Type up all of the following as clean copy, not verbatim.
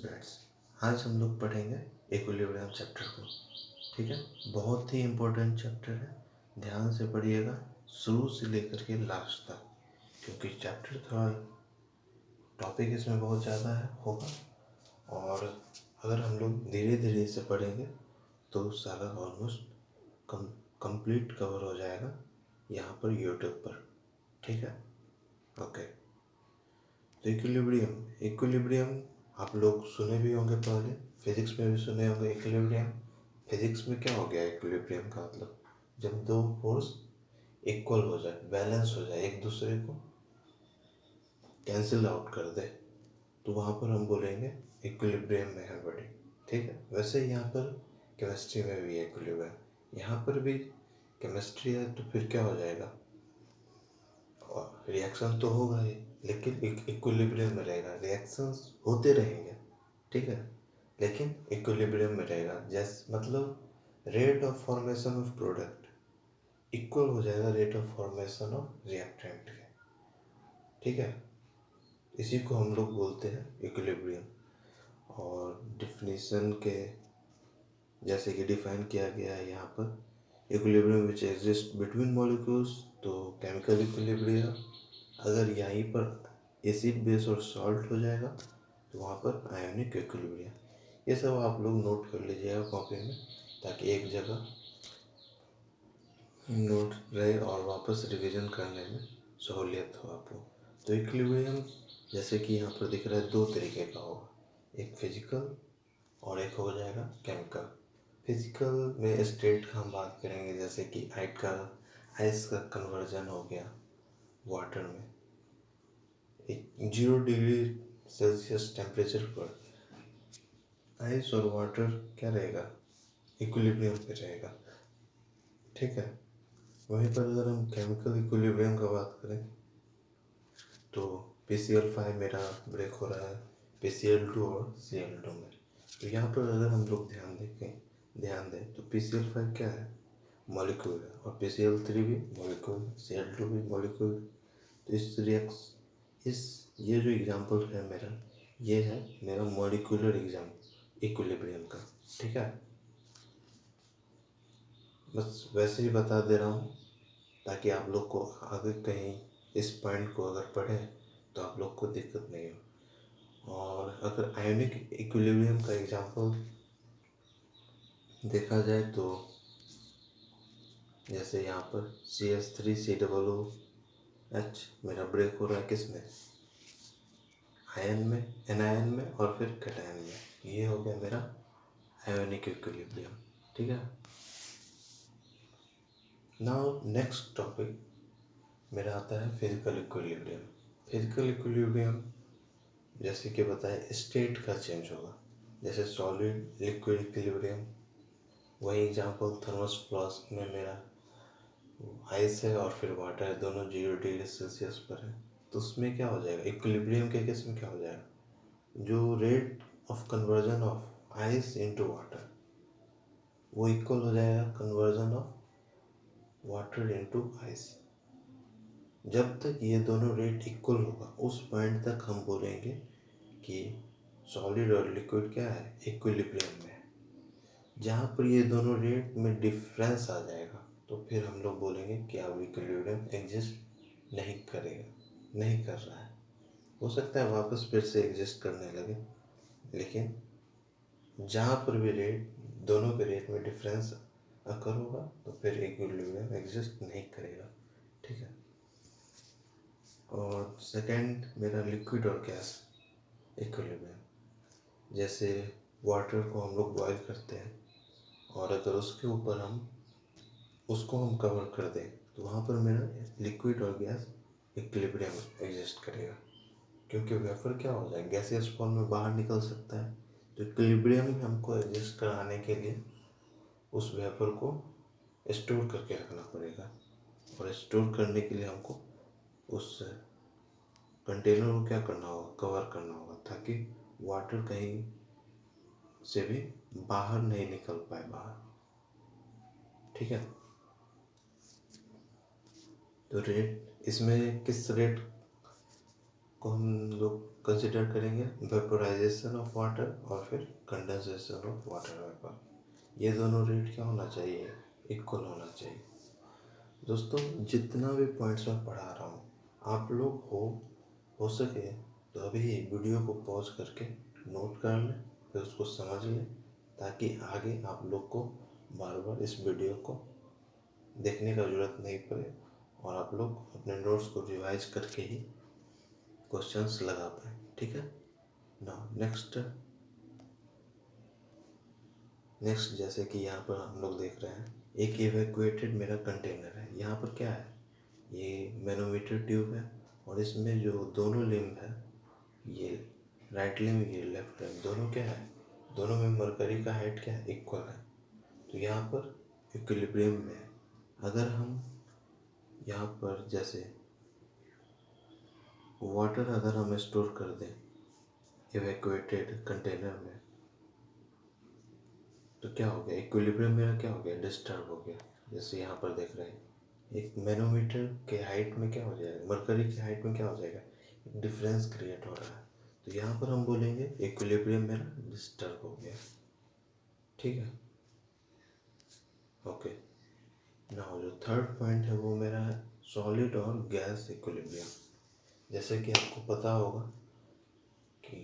Students, आज हम लोग पढ़ेंगे इक्विलिब्रियम चैप्टर को। ठीक है, बहुत ही इम्पोर्टेंट चैप्टर है, ध्यान से पढ़िएगा शुरू से लेकर के लास्ट तक, क्योंकि चैप्टर थोड़ा टॉपिक इसमें बहुत ज़्यादा होगा और अगर हम लोग धीरे धीरे इसे पढ़ेंगे तो सारा ऑलमोस्ट कंप्लीट कवर हो जाएगा यहाँ पर यूट्यूब पर। ठीक है, ओके। तो इक्विलिब्रियम आप लोग सुने भी होंगे, पहले फिजिक्स में भी सुने होंगे इक्विलिब्रियम। फिजिक्स में क्या हो गया इक्विलिब्रियम का मतलब, जब दो फोर्स इक्वल हो जाए, बैलेंस हो जाए, एक दूसरे को कैंसिल आउट कर दे, तो वहाँ पर हम बोलेंगे इक्विलिब्रियम में है बॉडी। ठीक है, वैसे यहाँ पर केमिस्ट्री में भी है इक्विलिब्रियम, यहाँ पर भी केमिस्ट्री है तो फिर क्या हो जाएगा, और रिएक्शन तो होगा ही, लेकिन इक्विलिब्रियम में रहेगा, रिएक्शंस होते रहेंगे। ठीक है, लेकिन इक्विलिब्रियम में रहेगा। जैसे मतलब rate of formation of product equal हो जाएगा rate of formation of reactant के। ठीक है, इसी को हम लोग बोलते हैं इक्विलिब्रियम। और डिफिनीशन के जैसे कि डिफाइन किया गया है यहाँ पर, equilibrium which exist between molecules, तो केमिकल इक्विलिब्रियम। अगर यहीं पर एसिड बेस और सॉल्ट हो जाएगा तो वहाँ पर आयोनिक इक्विलिब्रियम। ये सब आप लोग नोट कर लीजिएगा कॉपी में, ताकि एक जगह नोट रहे और वापस रिवीजन करने में सहूलियत हो आपको। तो इक्विलिब्रियम जैसे कि यहाँ पर दिख रहा है दो तरीके का होगा, एक फिजिकल और एक हो जाएगा केमिकल। फिजिकल में स्टेट का हम बात करेंगे, जैसे कि आइस का कन्वर्जन हो गया वाटर में। 0 डिग्री सेल्सियस टेम्परेचर पर आइस और वाटर क्या रहेगा, इक्विलिब्रियम पे रहेगा। ठीक है, वहीं पर अगर हम केमिकल इक्विलिब्रियम का बात करें तो PCl5 मेरा ब्रेक हो रहा है PCl2 और Cl2 में। तो यहाँ पर अगर हम लोग ध्यान दें तो PCl5 क्या है, मॉलिक्यूल है, और PCl3 भी मॉलिक्यूल, Cl2 भी मॉलिक्यूल। तो ये जो एग्जांपल है मेरा, ये है मेरा मॉलिक्यूलर एग्जाम्पल इक्विलिब्रियम का। ठीक है, बस वैसे ही बता दे रहा हूँ ताकि आप लोग को आगे कहीं इस पॉइंट को अगर पढ़ें तो आप लोग को दिक्कत नहीं हो। और अगर आयोनिक इक्विलिब्रियम का एग्जांपल देखा जाए तो जैसे यहाँ पर CH3COOH मेरा ब्रेक हो रहा है किस में, आयन में, एनायन में और फिर कैटायन में। ये हो गया मेरा आयोनिक इक्विलिब्रियम। ठीक है, नाउ नेक्स्ट टॉपिक मेरा आता है फिजिकल इक्विलिब्रियम। फिजिकल इक्विलिब्रियम जैसे कि बताए स्टेट का चेंज होगा, जैसे सॉलिड लिक्विड इक्विलिब्रियम। वही एग्जांपल थर्मस फ्लास्क में मेरा आइस है और फिर वाटर है, दोनों 0 डिग्री सेल्सियस पर है। तो उसमें क्या हो जाएगा, इक्विलिब्रियम के केस में क्या हो जाएगा, जो rate of conversion of ice into water वो इक्वल हो जाएगा conversion of water into ice. जब तक ये दोनों रेट इक्वल होगा उस पॉइंट तक हम बोलेंगे कि सॉलिड और लिक्विड क्या है, इक्विलिब्रियम में है। जहाँ पर ये दोनों रेट में डिफरेंस आ जाएगा तो फिर हम लोग बोलेंगे कि अब इक्विलिब्रियम एग्जिस्ट नहीं करेगा, नहीं कर रहा है। हो सकता है वापस फिर से एग्जिस्ट करने लगे, लेकिन जहाँ पर भी दोनों के रेट में डिफरेंस अकर होगा तो फिर इक्विलिब्रियम एग्जिस्ट नहीं करेगा। ठीक है, और सेकंड मेरा लिक्विड और गैस इक्विलिब्रियम। जैसे वाटर को हम लोग बॉयल करते हैं और अगर उसके ऊपर उसको हम कवर कर दें तो वहाँ पर मेरा लिक्विड और गैस इक्विलिब्रियम एग्जिस्ट करेगा, क्योंकि वेपर क्या हो जाए, गैसियस फॉर्म में बाहर निकल सकता है। तो इक्विलिब्रियम हमको एडजस्ट कराने के लिए उस वेपर को स्टोर करके रखना पड़ेगा, और स्टोर करने के लिए हमको उस कंटेनर को क्या करना होगा, कवर करना होगा, ताकि वाटर कहीं से भी बाहर नहीं निकल पाए बाहर। ठीक है, तो रेट इसमें किस रेट को हम लोग कंसिडर करेंगे वेपोराइजेशन ऑफ वाटर और फिर कंडेंसेशन ऑफ वाटर वेपर। ये दोनों रेट क्या होना चाहिए, इक्वल होना चाहिए। दोस्तों जितना भी पॉइंट्स मैं पढ़ा रहा हूँ आप लोग हो सके तो अभी वीडियो को पॉज करके नोट कर लें, फिर उसको समझ लें, ताकि आगे आप लोग को बार बार इस वीडियो को देखने का ज़रूरत नहीं पड़े और आप लोग अपने नोट्स को रिवाइज करके ही क्वेश्चंस लगा पाए। ठीक है ना। नेक्स्ट जैसे कि यहाँ पर हम लोग देख रहे हैं एक इवैक्यूएटेड मेरा कंटेनर है। यहाँ पर क्या है, ये मैनोमीटर ट्यूब है और इसमें जो दोनों लिम्ब है, ये राइट लिम्ब ये लेफ्ट लिम्ब, दोनों क्या है, दोनों में मरकरी का हाइट क्या है, इक्वल है। तो यहाँ पर इक्विलिब्रियम में है। अगर हम यहाँ पर जैसे वाटर अगर हम स्टोर कर दें इवैक्यूएटेड कंटेनर में, तो क्या हो गया, इक्विलिब्रियम मेरा क्या हो गया, डिस्टर्ब हो गया। जैसे यहाँ पर देख रहे हैं एक मैनोमीटर के हाइट में क्या हो जाएगा, मरकरी के हाइट में क्या हो जाएगा, एक डिफरेंस क्रिएट हो रहा है। तो यहाँ पर हम बोलेंगे इक्विलिब्रियम मेरा डिस्टर्ब हो गया। ठीक है, ओके। नाउ जो थर्ड पॉइंट है वो मेरा है सॉलिड और गैस इक्विलिब्रियम। जैसे कि आपको पता होगा कि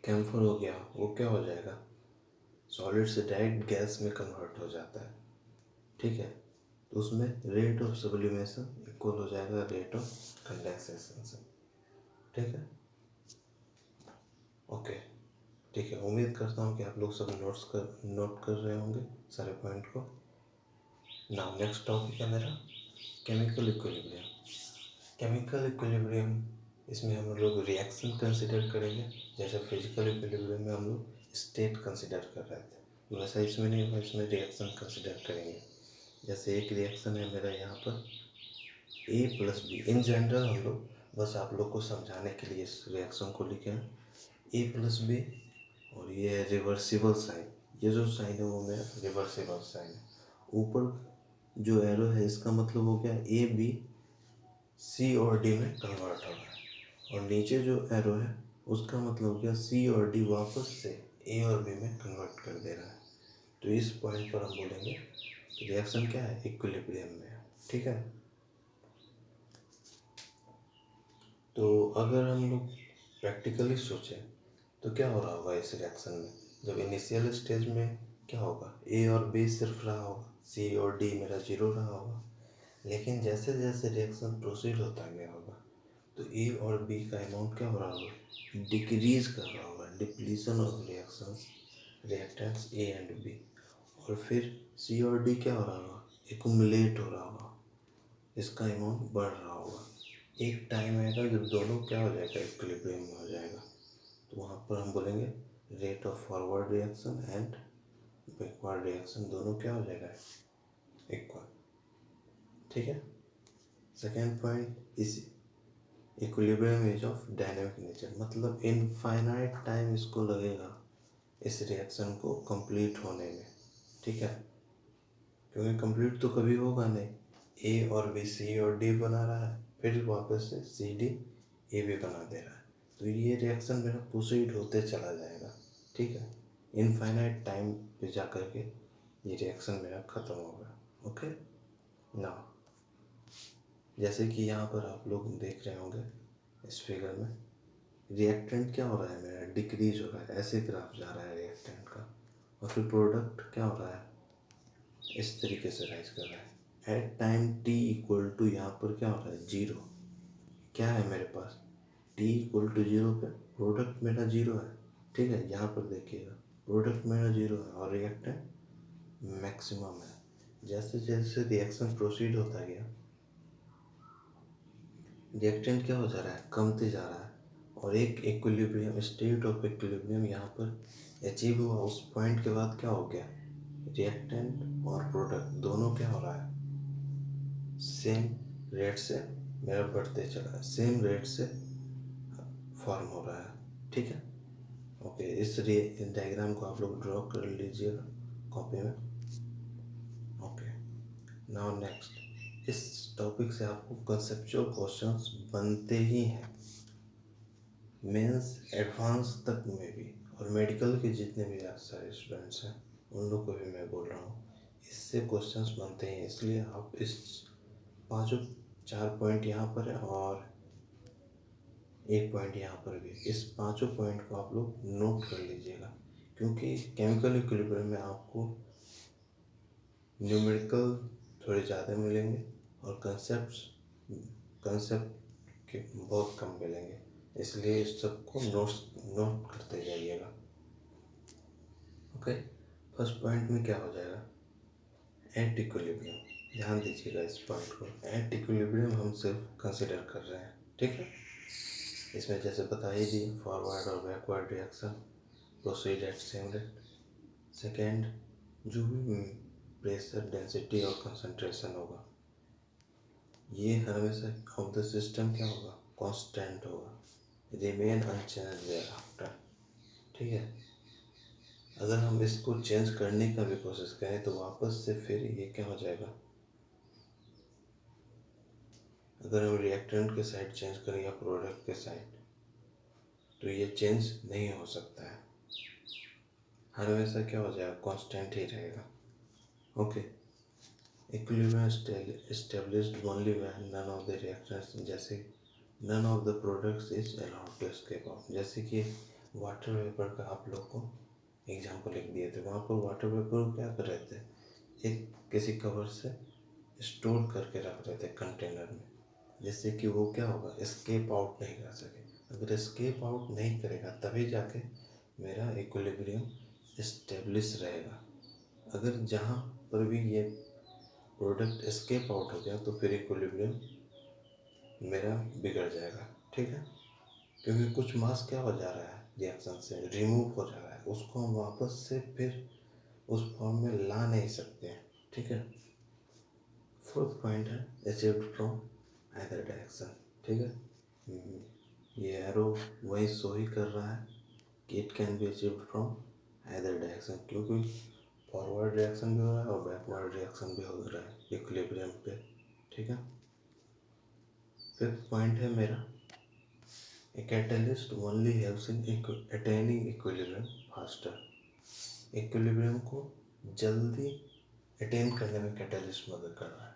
कैम्फर हो गया, वो क्या हो जाएगा, सॉलिड से डायरेक्ट गैस में कन्वर्ट हो जाता है। ठीक है, तो उसमें रेट ऑफ सब्लिमेशन इक्वल हो जाएगा रेट ऑफ कंडेंसेशन से। ठीक है, ओके। ठीक है, उम्मीद करता हूँ कि आप लोग सब नोट कर रहे होंगे सारे पॉइंट को। नाउ नेक्स्ट टॉपिक है मेरा केमिकल इक्विलिब्रियम। केमिकल इक्विलिब्रियम, इसमें हम लोग रिएक्शन कंसिडर करेंगे। जैसे फिजिकल इक्विलिब्रियम में हम लोग स्टेट कंसिडर कर रहे थे, वैसा इसमें नहीं होगा, इसमें रिएक्शन कंसिडर करेंगे। जैसे एक रिएक्शन है मेरा यहाँ पर A+B। इन जनरल हम लोग बस आप लोग को समझाने के लिए इस रिएक्शन को लिखे हैं A+B, और ये है रिवर्सिबल साइन। ये जो साइन है वो मेरा रिवर्सिबल साइन है। ऊपर जो एरो है इसका मतलब हो गया AB C और D में कन्वर्ट हो रहा है, और नीचे जो एरो है उसका मतलब हो गया C और D वापस से A और B में कन्वर्ट कर दे रहा है। तो इस पॉइंट पर हम बोलेंगे रिएक्शन क्या है, इक्विलिब्रियम में है। ठीक है, तो अगर हम लोग प्रैक्टिकली सोचें तो क्या हो रहा होगा इस रिएक्शन में। जब इनिशियल स्टेज में क्या होगा, ए और बी सिर्फ रहा होगा, सी और डी मेरा जीरो रहा होगा। लेकिन जैसे जैसे रिएक्शन प्रोसीड होता गया होगा तो ए और बी का अमाउंट क्या हो रहा होगा, डिक्रीज कर रहा होगा, depletion of reactions reactants A and B. और फिर सी और डी क्या हो रहा होगा, एक्युमुलेट हो रहा होगा, इसका अमाउंट बढ़ रहा होगा। एक टाइम आएगा जब दोनों क्या हो जाएगा, इक्विलिब्रियम में हो जाएगा। तो वहाँ पर हम बोलेंगे rate of forward reaction and backward reaction दोनों क्या हो जाएगा, इक्वल। ठीक है, सेकेंड पॉइंट इस equilibrium is of dynamic nature, मतलब इनफाइनाइट टाइम इसको लगेगा इस रिएक्शन को कंप्लीट होने में। ठीक है, क्योंकि कंप्लीट तो कभी होगा नहीं, ए और बी सी और डी बना रहा है, फिर वापस से सी डी ए भी बना दे रहा है, तो ये रिएक्शन मेरा प्रोसीड होते चला जाएगा। ठीक है, इनफाइनाइट टाइम पे जा कर के ये रिएक्शन मेरा ख़त्म होगा। ओके, नाउ जैसे कि यहाँ पर आप लोग देख रहे होंगे इस फिगर में रिएक्टेंट क्या हो रहा है मेरा, डिक्रीज हो रहा है, ऐसे ग्राफ जा रहा है रिएक्टेंट का, और फिर प्रोडक्ट क्या हो रहा है, इस तरीके से राइज कर रहा है। At time t equal to यहाँ पर क्या हो रहा है, जीरो। क्या है मेरे पास, t इक्वल टू जीरो पे प्रोडक्ट मेरा जीरो है। ठीक है, यहाँ पर देखिएगा प्रोडक्ट मेरा जीरो है और रिएक्टेंट मैक्सिमम है। जैसे जैसे रिएक्शन प्रोसीड होता गया रिएक्टेंट क्या हो जा रहा है, कमते जा रहा है, और एक इक्विलिब्रियम स्टेट ऑफ इक्विलिब्रियम यहाँ पर अचीव हुआ। उस पॉइंट के बाद क्या हो गया, रिएक्टेंट और प्रोडक्ट दोनों क्या हो रहा है, सेम रेट से मेरा बढ़ते चला है, सेम रेट से फॉर्म हो रहा है। ठीक है, ओके। इस डायग्राम को आप लोग ड्रॉ कर लीजिएगा कॉपी में। ओके, नाउ नेक्स्ट, इस टॉपिक से आपको कंसेप्चुअल क्वेश्चंस बनते ही हैं। मेंस एडवांस तक में भी, और मेडिकल के जितने भी आज सारे स्टूडेंट्स हैं उन लोग को भी मैं बोल रहा हूँ, इससे क्वेश्चंस बनते हैं। इसलिए आप इस पांचों 4 पॉइंट यहाँ पर है और 1 पॉइंट यहाँ पर भी, इस पांचों पॉइंट को आप लोग नोट कर लीजिएगा, क्योंकि केमिकल इक्विलिब्रियम में आपको न्यूमेरिकल थोड़े ज़्यादा मिलेंगे और कंसेप्ट के बहुत कम मिलेंगे, इसलिए इस सबको नोट करते जाइएगा। ओके, फर्स्ट पॉइंट में क्या हो जाएगा, एट इक्विलिब्रियम। ध्यान दीजिएगा इस पॉइंट को, एट इक्विलिब्रियम हम सिर्फ कंसिडर कर रहे हैं, ठीक है। इसमें जैसे बता ही दिए, फॉरवर्ड और backward reaction proceed at same rate. Second, जो भी प्रेशर, डेंसिटी और कंसंट्रेशन होगा, ये हमेशा ऑफ द सिस्टम क्या होगा, कांस्टेंट होगा, रिमेन अनचेंज्ड आफ्टर, ठीक है। अगर हम इसको चेंज करने का भी कोशिश करें तो वापस से फिर ये क्या हो जाएगा, अगर हम रिएक्टेंट के साइड चेंज करें या प्रोडक्ट के साइड, तो ये चेंज नहीं हो सकता है, हमेशा क्या हो जाएगा, कांस्टेंट ही रहेगा। Okay, equilibrium established only when none of the reactants, जैसे none of the products is allowed to escape out, जैसे कि वाटर वेपर का आप लोग को एग्जाम्पल लिख दिए थे, वहाँ पर वाटर वेपर को क्या कर रहे थे, एक किसी कवर से स्टोर करके रख रहे थे कंटेनर में, जिससे कि वो क्या होगा, एस्केप आउट नहीं कर सके। अगर एस्केप आउट नहीं करेगा तभी जाके मेरा इक्विलिब्रियम इस्टेब्लिश रहेगा। अगर जहाँ पर भी ये प्रोडक्ट एस्केप आउट हो गया तो फिर इक्विलिब्रियम मेरा बिगड़ जाएगा, ठीक है, क्योंकि कुछ मास क्या हो जा रहा है, रिएक्शन से रिमूव हो जा रहा है, उसको हम वापस से फिर उस फॉर्म में ला नहीं सकते हैं, ठीक है। फोर्थ पॉइंट है अचीव्ड फ्रॉम अदर डायरेक्शन, ठीक है। ये एरो वही शो ही कर रहा है कि it can be achieved from other direction, क्योंकि फॉरवर्ड रिएक्शन भी हो रहा है और बैकवर्ड रिएक्शन भी हो रहा है इक्विलिब्रियम पे, ठीक है। फिफ्थ पॉइंट है मेरा, a catalyst only helps in attaining equilibrium faster. Equilibrium को जल्दी अटेन करने में कैटलिस्ट मदद कर रहा है,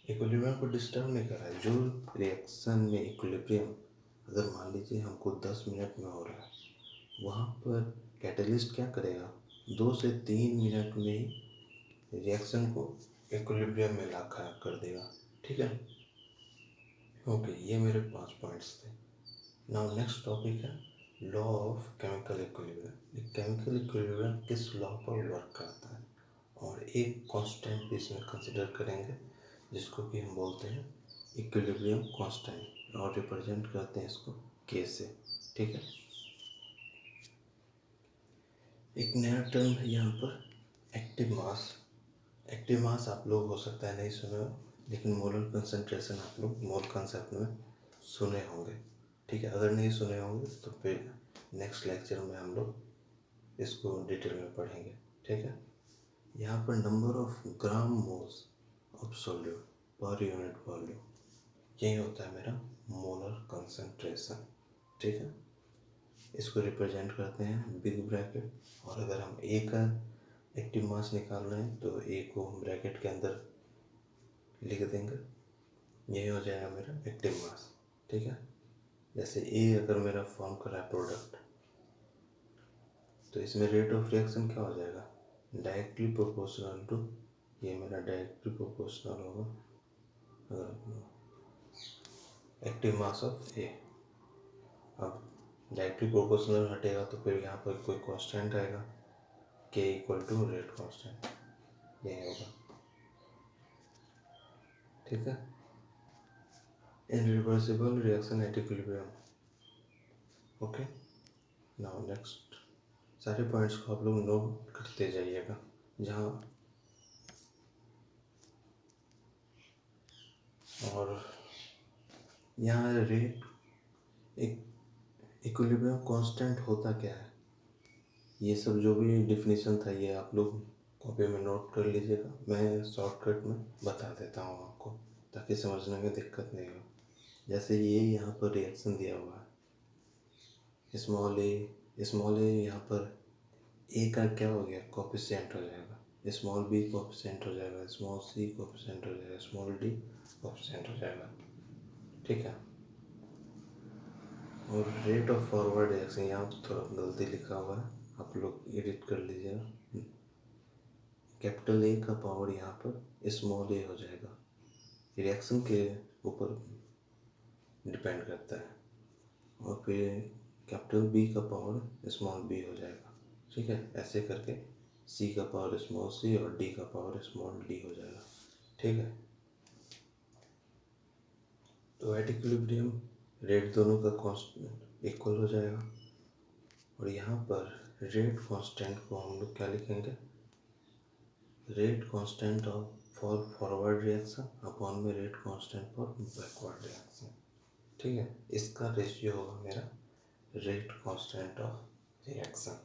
इक्विलिब्रियम को डिस्टर्ब नहीं कर रहा है। जो रिएक्शन में इक्विलिब्रियम अगर मान लीजिए हमको 10 मिनट में हो रहा है, वहाँ पर कैटलिस्ट क्या करेगा, 2 से 3 मिनट में ही रिएक्शन को इक्विलिब्रियम में ला खड़ा कर देगा, ठीक है। ओके, ये मेरे 5 पॉइंट्स थे। नाउ नेक्स्ट टॉपिक है law of chemical equilibrium. Chemical equilibrium किस लॉ पर वर्क करता है, और एक कांस्टेंट भी इसमें कंसिडर करेंगे जिसको कि हम बोलते हैं इक्विलिब्रियम कांस्टेंट, और रिप्रेजेंट करते हैं इसको के से, ठीक है। एक नया टर्म है यहाँ पर, एक्टिव मास। एक्टिव मास आप लोग हो सकता है नहीं सुने हो, लेकिन मोलर कंसंट्रेशन आप लोग मोल कंसेप्ट में सुने होंगे, ठीक है। अगर नहीं सुने होंगे तो फिर नेक्स्ट लेक्चर में हम लोग इसको डिटेल में पढ़ेंगे, ठीक है। यहाँ पर number of gram moles of solute per unit volume, यही होता है मेरा मोलर कंसंट्रेशन, ठीक है। इसको रिप्रेजेंट करते हैं बिग ब्रैकेट, और अगर हम ए का एक्टिव मास निकाल रहे हैं तो ए को हम ब्रैकेट के अंदर लिख देंगे, यही हो जाएगा मेरा एक्टिव मास, ठीक है। जैसे ए अगर मेरा फॉर्म कर रहा है प्रोडक्ट, तो इसमें रेट ऑफ रिएक्शन क्या हो जाएगा, डायरेक्टली प्रोपोर्शनल टू, ये मेरा डायरेक्टली प्रोपोर्शनल होगा एक्टिव मास ऑफ ए। अब डायरेक्टली प्रोपोर्शनल हटेगा तो फिर यहाँ पर कोई कांस्टेंट आएगा, के इक्वल टू रेट कांस्टेंट, यही होगा, ठीक है। Irreversible reaction at equilibrium. Okay, now next, सारे पॉइंट्स को आप लोग नोट करते जाइएगा। जहाँ और यहाँ रेट, एक इक्विलिब्रियम कांस्टेंट होता क्या है, ये सब जो भी डिफिनीशन था ये आप लोग कॉपी में नोट कर लीजिएगा, मैं शॉर्टकट में बता देता हूँ आपको ताकि समझने में दिक्कत नहीं हो। जैसे ये यहाँ पर रिएक्शन दिया हुआ है, स्मॉल ए यहाँ पर ए का क्या हो गया, कोफिशिएंट हो जाएगा, स्मॉल बी कोफिशिएंट हो जाएगा, स्मॉल सी कोफिशिएंट हो जाएगा, स्मॉल डी कोफिशिएंट हो जाएगा। ठीक है। और रेट ऑफ फॉरवर्ड रिएक्शन यहाँ पर थोड़ा गलती लिखा हुआ है, आप लोग एडिट कर लीजिएगा। कैपिटल ए का पावर यहाँ पर स्मॉल ए हो जाएगा, रिएक्शन के ऊपर डिपेंड करता है। और फिर कैपिटल बी का पावर स्मॉल बी हो जाएगा। ठीक है, ऐसे करके सी का पावर स्मॉल सी और डी का पावर स्मॉल डी हो जाएगा। ठीक है, तो एट इक्विलिब्रियम रेट दोनों का कांस्टेंट इक्वल हो जाएगा। और यहाँ पर रेट कांस्टेंट को हम लोग क्या लिखेंगे, rate constant of for forward reaction upon में rate constant for backward reaction. ठीक है, इसका रेशियो होगा मेरा रेट कांस्टेंट ऑफ रिएक्शन।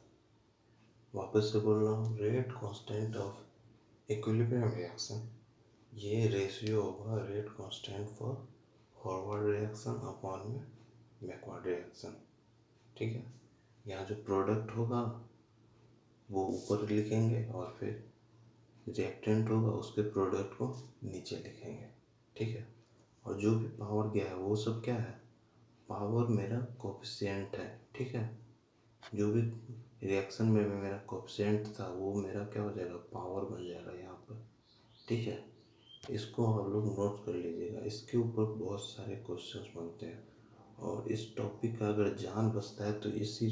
वापस से बोल रहा हूँ, rate constant of equilibrium reaction, ये रेशियो होगा rate constant for forward reaction upon में बैकवर्ड रिएक्शन। ठीक है, यहाँ जो प्रोडक्ट होगा वो ऊपर लिखेंगे और फिर रिएक्टेंट होगा उसके प्रोडक्ट को नीचे लिखेंगे। ठीक है, और जो भी पावर गया है वो सब क्या है, पावर मेरा कोफिशिएंट है। ठीक है, जो भी रिएक्शन में मेरा कोफिशिएंट था वो मेरा क्या हो जाएगा, पावर बन जाएगा यहाँ पर। ठीक है, इसको आप लोग नोट कर लीजिएगा, इसके ऊपर बहुत सारे क्वेश्चंस बनते हैं और इस टॉपिक का अगर जान बचता है तो इसी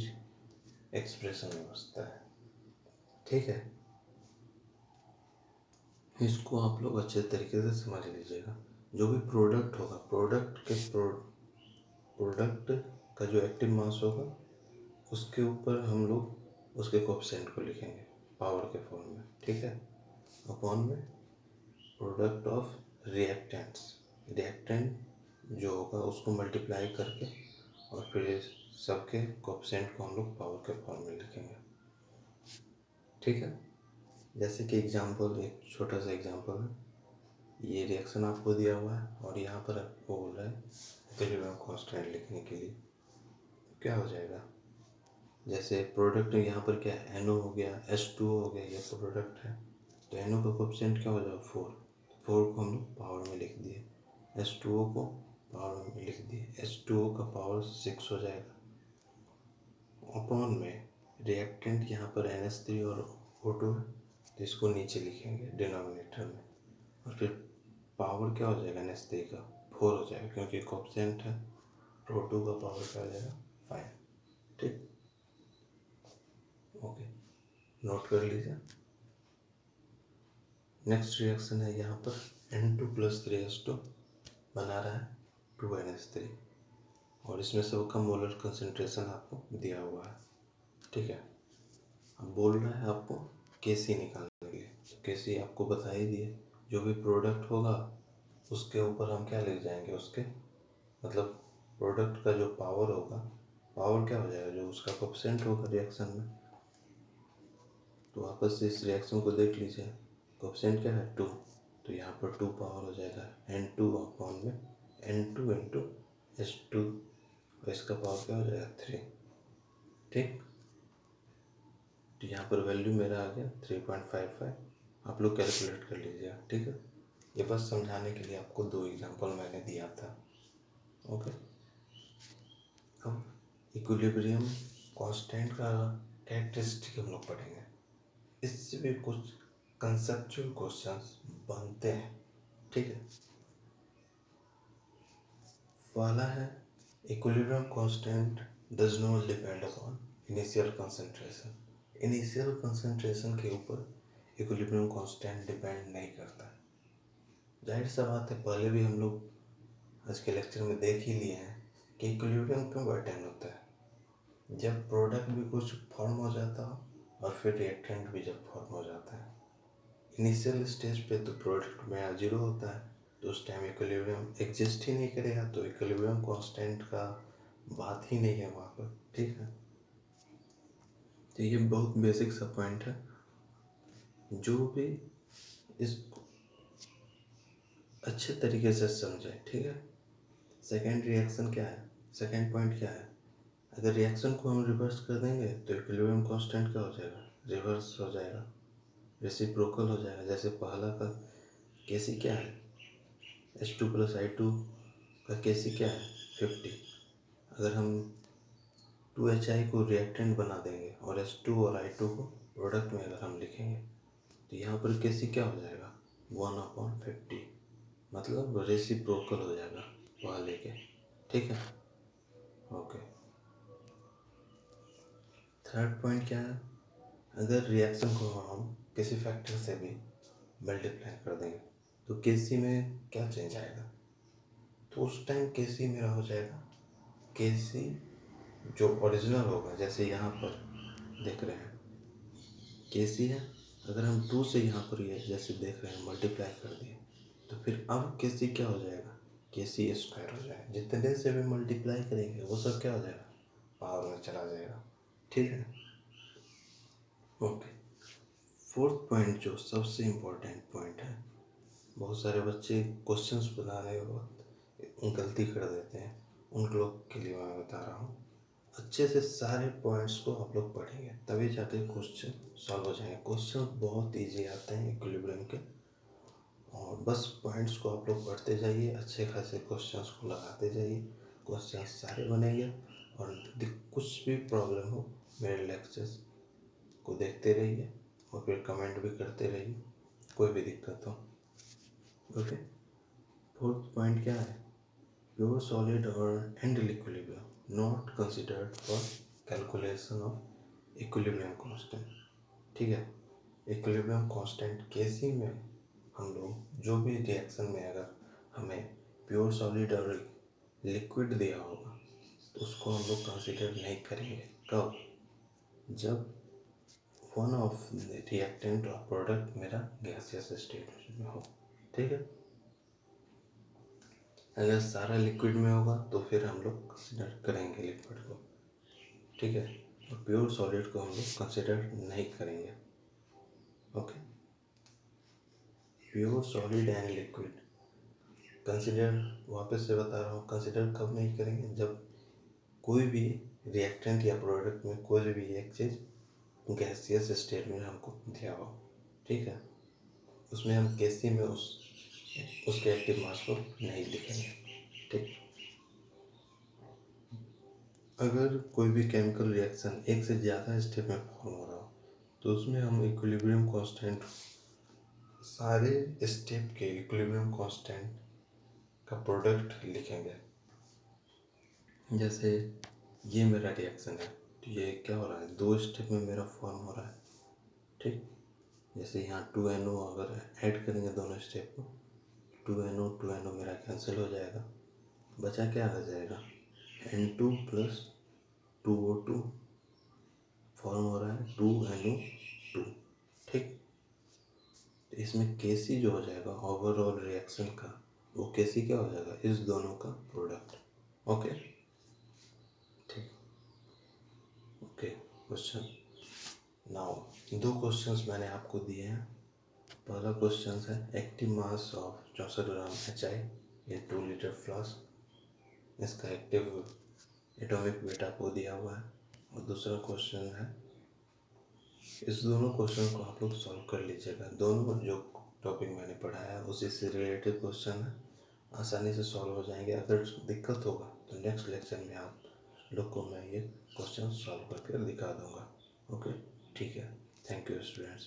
एक्सप्रेशन में बचता है। ठीक है, इसको आप लोग अच्छे तरीके से समझ लीजिएगा। जो भी प्रोडक्ट होगा, प्रोडक्ट का जो एक्टिव मास होगा उसके ऊपर हम लोग उसके कोएफिशिएंट को लिखेंगे पावर के फॉर्म में। ठीक है, अपॉन में प्रोडक्ट ऑफ रिएक्टेंट्स, रिएक्टेंट जो होगा उसको मल्टीप्लाई करके और फिर सबके कोएफिशिएंट को हम लोग पावर के फॉर्म में लिखेंगे। ठीक है, जैसे कि एग्जांपल, एक छोटा सा एग्जांपल है, ये रिएक्शन आपको दिया हुआ है और यहाँ पर आपको बोल रहा है इक्विलिब्रियम कांस्टेंट लिखने के लिए, क्या हो जाएगा, जैसे प्रोडक्ट यहाँ पर क्या है, NO हो गया, H2O हो गया, ये प्रोडक्ट है तो NO का कोएफिशिएंट क्या हो जाएगा 4, 4 को हम लोग पावर में लिख दिए, H2O को पावर में लिख दिए, H2O का पावर 6 हो जाएगा। अपॉन में रिएक्टेंट यहाँ पर NH3 और O2 है तो इसको नीचे लिखेंगे डिनोमिनेटर में, और फिर पावर क्या हो जाएगा NH3 का 4 हो जाएगा क्योंकि कोएफिशिएंट है, O2 का पावर क्या हो जाएगा 5। ठीक, ओके, नोट कर लीजिए। नेक्स्ट रिएक्शन है यहाँ पर N2 + 3H2 बना रहा है 2NH3 और इसमें सबका मोलर कंसंट्रेशन आपको दिया हुआ है। ठीक है, अब बोल रहा है आपको Kc निकालने के लिए, तो Kc आपको बता ही दिए, जो भी प्रोडक्ट होगा उसके ऊपर हम क्या ले जाएंगे, उसके मतलब प्रोडक्ट का जो पावर होगा, पावर क्या हो जाएगा, जो उसका कोएफिशिएंट होगा रिएक्शन में। तो वापस से इस रिएक्शन को देख लीजिए, कोएफिशिएंट क्या है 2, तो यहाँ पर 2 पावर हो जाएगा N2 अपॉन में N2 इंटू H2 और इसका पावर क्या हो जाएगा 3। ठीक, तो यहाँ पर वैल्यू मेरा आ गया 3.55, आप लोग कैलकुलेट कर लीजिए। ठीक है, ये बस समझाने के लिए आपको 2 एग्जांपल मैंने दिया था। ओके, अब इक्विलिब्रियम कांस्टेंट का कैरेक्टरिस्टिक हम लोग पढ़ेंगे, इससे भी कुछ कंसेप्चुअल क्वेश्चंस बनते हैं। ठीक है, पहला है equilibrium constant does not depend upon initial concentration. Initial concentration के ऊपर इक्विलिब्रियम कांस्टेंट डिपेंड नहीं करता। जाहिर सा बात है, पहले भी हम लोग आज के लेक्चर में देख ही लिए हैं कि इक्विलिब्रियम क्यों अटेन होता है, जब प्रोडक्ट भी कुछ फॉर्म हो जाता हो और फिर रिएक्टेंट भी जब फॉर्म हो जाता है। इनिशियल स्टेज पे तो प्रोडक्ट में 0 होता है तो उस टाइम इक्विलिब्रियम एग्जिस्ट ही नहीं करेगा, तो इक्विलिब्रियम कांस्टेंट का बात ही नहीं है वहाँ पर। ठीक है, तो ये बहुत बेसिक सा पॉइंट है, जो भी इसको अच्छे तरीके से समझे। ठीक है, सेकेंड रिएक्शन क्या है, सेकेंड पॉइंट क्या है, अगर रिएक्शन को हम रिवर्स कर देंगे तो इक्विलिब्रियम कांस्टेंट क्या हो जाएगा, रिवर्स हो जाएगा, रेसिप्रोकल हो जाएगा। जैसे पहला का केसी क्या है, H2 प्लस I2 का केसी क्या है 50। अगर हम 2HI को रिएक्टेंट बना देंगे और H2 और I2 को प्रोडक्ट में अगर हम लिखेंगे तो यहाँ पर केसी क्या हो जाएगा 1/50, मतलब रेसिप्रोकल हो जाएगा पहले के। ठीक है, ओके। थर्ड पॉइंट क्या है, अगर रिएक्शन को हम किसी फैक्टर से भी मल्टीप्लाई कर देंगे तो केसी में क्या चेंज आएगा, तो उस टाइम केसी मेरा हो जाएगा केसी जो ओरिजिनल होगा। जैसे यहाँ पर देख रहे हैं केसी है, अगर हम 2 से यहाँ पर ये जैसे देख रहे हैं मल्टीप्लाई कर दिए तो फिर अब केसी क्या हो जाएगा, केसी स्क्वायर हो जाएगा। जितने से भी मल्टीप्लाई करेंगे वो सब क्या हो जाएगा, पावर में चला जाएगा। ठीक है, ओके। फोर्थ पॉइंट जो सबसे इम्पोर्टेंट पॉइंट है, बहुत सारे बच्चे क्वेश्चंस बनाने के वक्त गलती कर देते हैं, उन लोग के लिए मैं बता रहा हूँ। अच्छे से सारे पॉइंट्स को आप लोग पढ़ेंगे तभी जाके क्वेश्चन सॉल्व हो जाएंगे। क्वेश्चन बहुत इजी आते हैं इक्विलिब्रियम के, और बस पॉइंट्स को आप लोग पढ़ते जाइए, अच्छे खासे क्वेश्चंस को लगाते जाइए, क्वेश्चन सारे बनेंगे। और कुछ भी प्रॉब्लम हो मेरे लेक्चर्स को देखते रहिए और फिर कमेंट भी करते रहिए कोई भी दिक्कत हो। ओके, फोर्थ पॉइंट क्या है, प्योर सॉलिड और and equilibrium not considered for calculation of equilibrium constant. ठीक है, इक्विलिब्रियम कांस्टेंट केसी में हम लोग जो भी रिएक्शन में अगर हमें प्योर सॉलिड और लिक्विड दिया होगा तो उसको हम लोग कंसिडर नहीं करेंगे। कब, जब वन ऑफ रिएक्टेंट और प्रोडक्ट मेरा गैसियस स्टेट में हो। ठीक है, अगर सारा लिक्विड में होगा तो फिर हम लोग कंसिडर करेंगे लिक्विड को। ठीक है, और प्योर सॉलिड को हम लोग कंसिडर नहीं करेंगे। Okay, pure solid and liquid consider, वापस से बता रहा हूँ, कंसिडर कब नहीं करेंगे, जब कोई भी रिएक्टेंट या प्रोडक्ट में कोई भी एक चीज़ गैसियस स्टेट में हमको दिया हो। ठीक है, उसमें हम केसी में उसके एक्टिव मास को नहीं लिखेंगे। ठीक, अगर कोई भी केमिकल रिएक्शन एक से ज़्यादा स्टेप में फॉर्म हो रहा हो तो उसमें हम इक्विलिब्रियम कांस्टेंट, सारे स्टेप के इक्विलिब्रियम कांस्टेंट का प्रोडक्ट लिखेंगे। जैसे ये मेरा रिएक्शन है तो ये क्या हो रहा है, 2 स्टेप में मेरा फॉर्म हो रहा है। ठीक, जैसे यहाँ 2NO अगर ऐड करेंगे दोनों स्टेप को, 2NO मेरा कैंसिल हो जाएगा, बचा क्या आ जाएगा, N2 प्लस 2O2 फॉर्म हो रहा है 2NO2। ठीक, तो इसमें केसी जो हो जाएगा ओवरऑल रिएक्शन का, वो केसी क्या हो जाएगा, इस दोनों का प्रोडक्ट। ओके, ठीक, ओके। क्वेश्चन नाउ, 2 क्वेश्चंस मैंने आपको दिए हैं। पहला क्वेश्चन है active mass of 64 gram HI in 2 litre flask, इसका एक्टिव एटॉमिक वेट आपको दिया हुआ है। और दूसरा क्वेश्चन है, इस दोनों क्वेश्चन को आप लोग सॉल्व कर लीजिएगा। दोनों जो टॉपिक मैंने पढ़ाया है उसी से रिलेटेड क्वेश्चन है, आसानी से सॉल्व हो जाएंगे। अगर दिक्कत होगा तो नेक्स्ट लेक्चर में आप लोग को मैं ये क्वेश्चन सॉल्व करके दिखा दूंगा। ओके, ठीक है, थैंक यू स्टूडेंट्स।